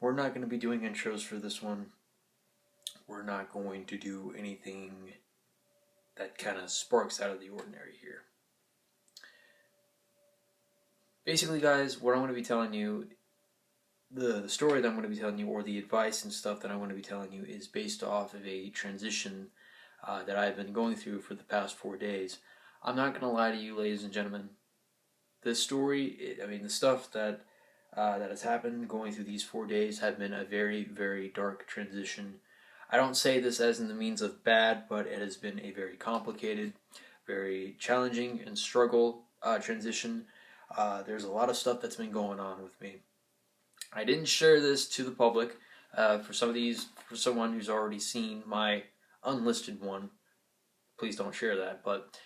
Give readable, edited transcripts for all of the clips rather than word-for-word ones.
we're not going to be doing intros for this one. We're not going to do anything that kind of sparks out of the ordinary here. Basically, guys, what I'm going to be telling you, the story that I'm going to be telling you, or the advice and stuff that I'm going to be telling you, is based off of a transition that I've been going through for the past 4 days. I'm not going to lie to you, ladies and gentlemen. This story, the stuff that has happened going through these 4 days have been a very, very dark transition. I don't say this as in the means of bad, but it has been a very complicated, very challenging and struggle transition. There's a lot of stuff that's been going on with me. I didn't share this to the public. For someone who's already seen my unlisted one, please don't share that. But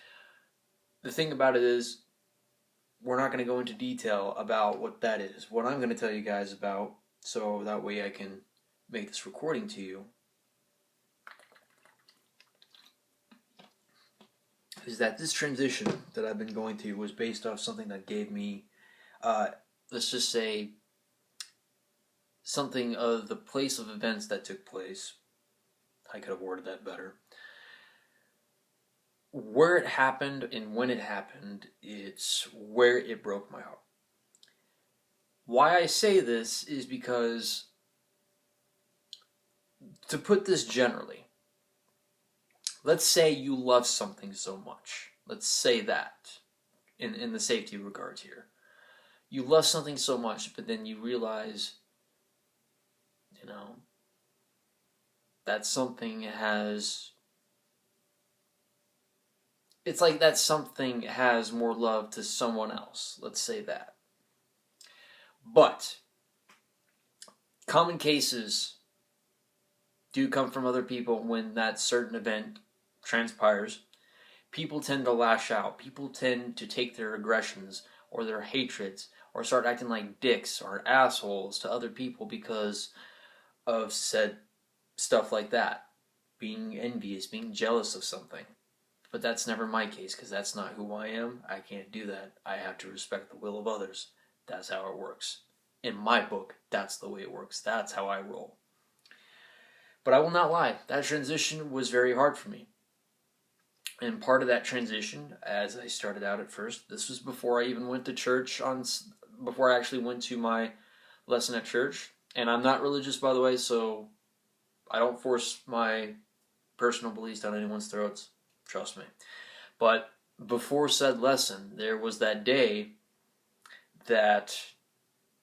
the thing about it is, we're not going to go into detail about what that is. What I'm going to tell you guys about, so that way I can make this recording to you, is that this transition that I've been going through was based off something that gave me, let's just say, something of the place of events that took place. I could have worded that better. Where it happened and when it happened, it's where it broke my heart. Why I say this is because, to put this generally, let's say you love something so much. Let's say that, in the safety regards here. You love something so much, but then you realize, that something has... It's like that something has more love to someone else. Let's say that. But common cases do come from other people when that certain event transpires. People tend to lash out. People tend to take their aggressions or their hatreds or start acting like dicks or assholes to other people because of said stuff like that. Being envious, being jealous of something. But that's never my case, because that's not who I am. I can't do that. I have to respect the will of others. That's how it works. In my book, that's the way it works. That's how I roll. But I will not lie. That transition was very hard for me. And part of that transition, as I started out at first, this was before I even went to church, before I actually went to my lesson at church. And I'm not religious, by the way, so I don't force my personal beliefs down anyone's throats. Trust me. But before said lesson, there was that day that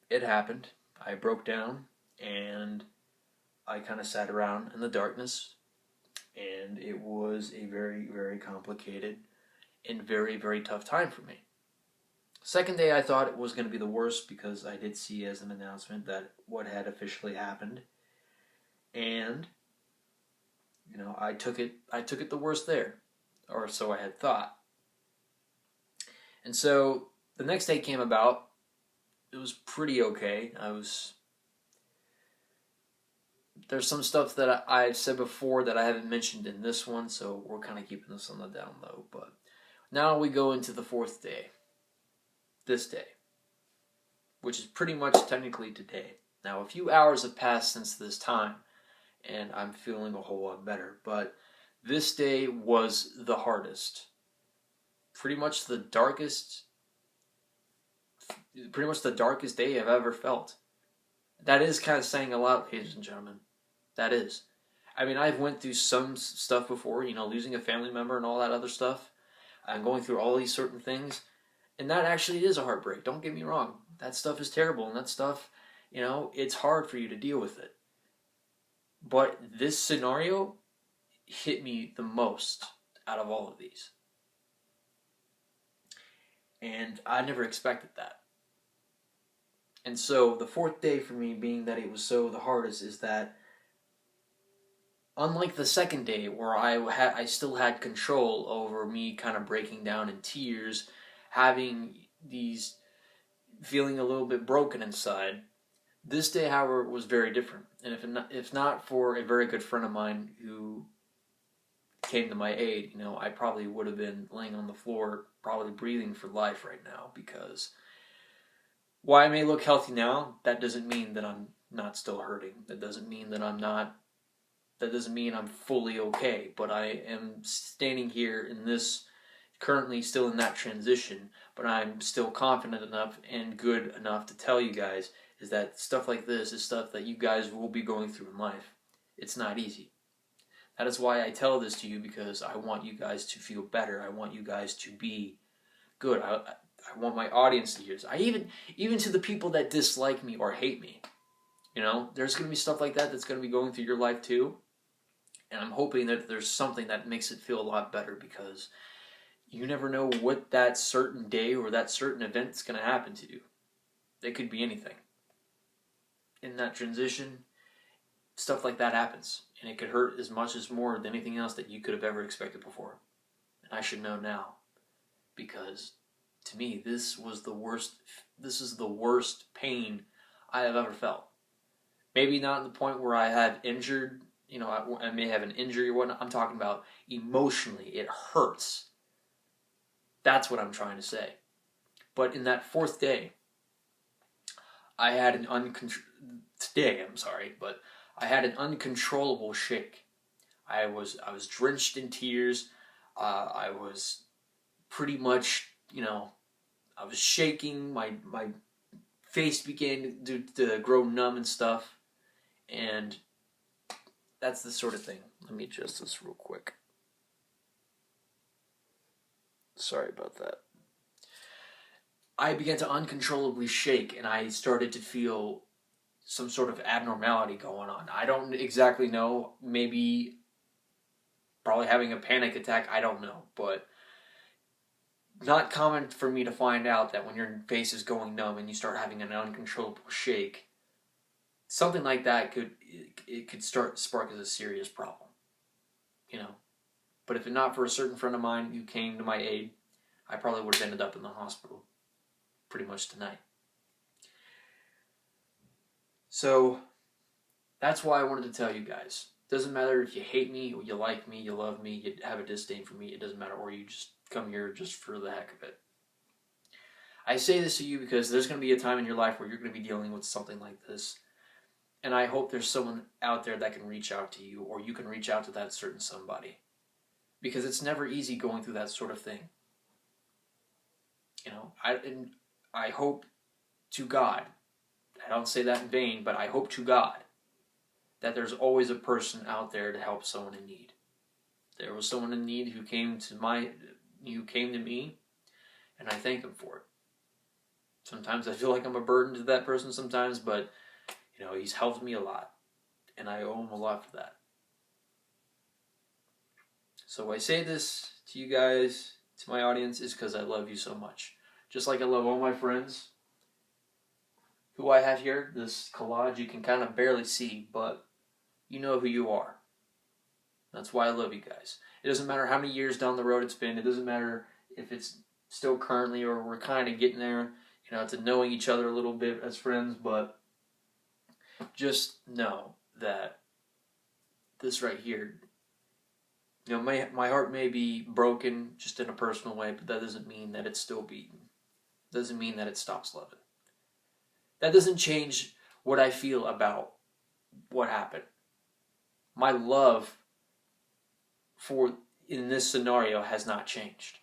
it happened. I broke down and I kind of sat around in the darkness, and it was a very, very complicated and very, very tough time for me. Second day I thought it was going to be the worst, because I did see as an announcement that what had officially happened, and I took it the worst there. Or so I had thought. And so the next day came about. It was pretty okay. There's some stuff that I've said before that I haven't mentioned in this one, so we're kind of keeping this on the down low. But now we go into the fourth day. This day. Which is pretty much technically today. Now, a few hours have passed since this time, and I'm feeling a whole lot better. But this day was the hardest. Pretty much the darkest day I've ever felt. That is kind of saying a lot, ladies and gentlemen. That is. I've went through some stuff before, losing a family member and all that other stuff. I'm going through all these certain things. And that actually is a heartbreak. Don't get me wrong. That stuff is terrible. And that stuff, it's hard for you to deal with it. But this scenario hit me the most out of all of these. And I never expected that. And so the fourth day for me, being that it was so the hardest, is that unlike the second day where I still had control over me kind of breaking down in tears, having these, feeling a little bit broken inside, this day, however, was very different. And if not for a very good friend of mine who came to my aid, I probably would have been laying on the floor, probably breathing for life right now, because while I may look healthy now, that doesn't mean that I'm not still hurting. That doesn't mean that I'm not, that doesn't mean I'm fully okay, but I am standing here in this, currently still in that transition, but I'm still confident enough and good enough to tell you guys is that stuff like this is stuff that you guys will be going through in life. It's not easy. That is why I tell this to you, because I want you guys to feel better. I want you guys to be good. I want my audience to hear this. Even to the people that dislike me or hate me, there's going to be stuff like that that's going to be going through your life too. And I'm hoping that there's something that makes it feel a lot better, because you never know what that certain day or that certain event is going to happen to you. It could be anything. In that transition, stuff like that happens. And it could hurt as much as more than anything else that you could have ever expected before. And I should know now. Because to me, this is the worst pain I have ever felt. Maybe not to the point where I have injured, I may have an injury or whatnot. I'm talking about emotionally. It hurts. That's what I'm trying to say. But in that fourth day, I had an uncontrollable shake. I was drenched in tears. I was pretty much, I was shaking. My face began to grow numb and stuff. And that's the sort of thing. Let me adjust this real quick. Sorry about that. I began to uncontrollably shake, and I started to feel some sort of abnormality going on. I don't exactly know. Maybe probably having a panic attack. I don't know. But not common for me to find out that when your face is going numb and you start having an uncontrollable shake, something like that could spark as a serious problem. But if it not for a certain friend of mine who came to my aid, I probably would have ended up in the hospital pretty much tonight. So that's why I wanted to tell you guys. Doesn't matter if you hate me or you like me, you love me, you have a disdain for me. It doesn't matter, or you just come here just for the heck of it. I say this to you because there's going to be a time in your life where you're going to be dealing with something like this. And I hope there's someone out there that can reach out to you, or you can reach out to that certain somebody. Because it's never easy going through that sort of thing. I hope to God, I don't say that in vain, but I hope to God that there's always a person out there to help someone in need. There was someone in need who came to me, and I thank him for it. Sometimes I feel like I'm a burden to that person sometimes, but he's helped me a lot, and I owe him a lot for that. So I say this to you guys, to my audience, is because I love you so much. Just like I love all my friends who I have here. This collage you can kind of barely see, but you know who you are. That's why I love you guys. It doesn't matter how many years down the road it's been. It doesn't matter if it's still currently or we're kind of getting there, to knowing each other a little bit as friends, but just know that this right here, my heart may be broken just in a personal way, but that doesn't mean that it's still beating. Doesn't mean that it stops loving. That doesn't change what I feel about what happened. My love in this scenario has not changed.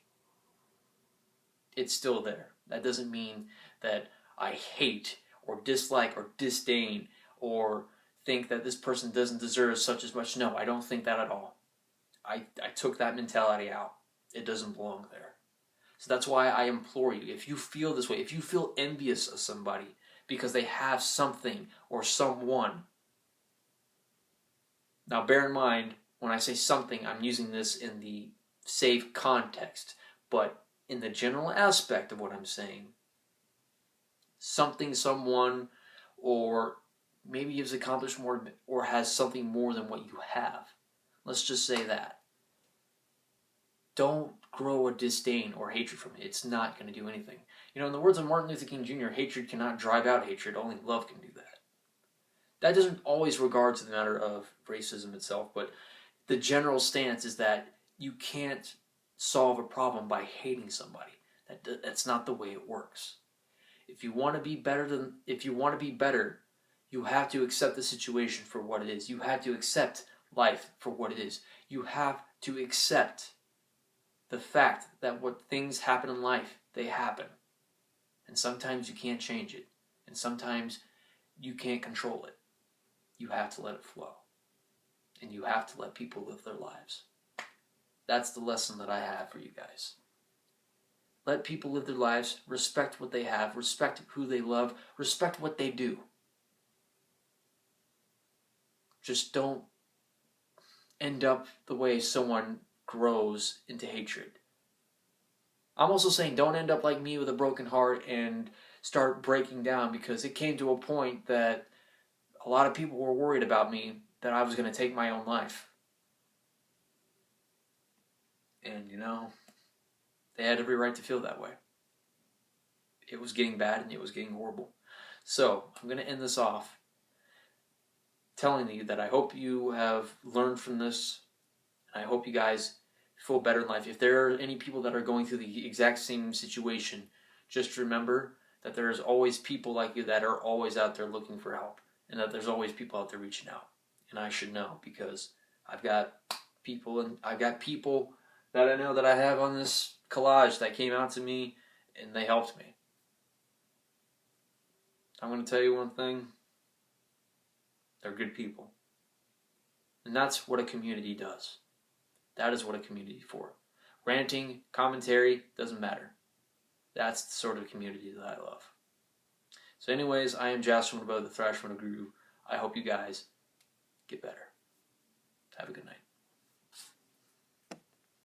It's still there. That doesn't mean that I hate or dislike or disdain or think that this person doesn't deserve such as much. No, I don't think that at all. I took that mentality out. It doesn't belong there. So that's why I implore you, if you feel this way, if you feel envious of somebody because they have something or someone. Now bear in mind, when I say something, I'm using this in the safe context. But in the general aspect of what I'm saying, something, someone, or maybe you've accomplished more or has something more than what you have. Let's just say that. Don't grow a disdain or hatred from it. It's not going to do anything. In the words of Martin Luther King Jr., hatred cannot drive out hatred. Only love can do that. That doesn't always regard to the matter of racism itself, but the general stance is that you can't solve a problem by hating somebody. That's not the way it works. If you want to be better, You have to accept the situation for what it is. You have to accept life for what it is. You have to accept the fact that what things happen in life, they happen. And sometimes you can't change it. And sometimes you can't control it. You have to let it flow. And you have to let people live their lives. That's the lesson that I have for you guys. Let people live their lives, respect what they have, respect who they love, respect what they do. Just don't end up the way someone grows into hatred. I'm also saying don't end up like me with a broken heart and start breaking down, because it came to a point that a lot of people were worried about me that I was going to take my own life. And, they had every right to feel that way. It was getting bad and it was getting horrible. So, I'm going to end this off telling you that I hope you have learned from this. And I hope you guys feel better in life. If there are any people that are going through the exact same situation, just remember that there's always people like you that are always out there looking for help. And that there's always people out there reaching out. And I should know, because I've got people that I know that I have on this collage that came out to me and they helped me. I'm going to tell you one thing. They're good people. And that's what a community does. That is what a community is for. Ranting, commentary, doesn't matter. That's the sort of community that I love. So anyways, I am Jasper Winterbow, the Thrash Winter Guru. I hope you guys get better. Have a good night.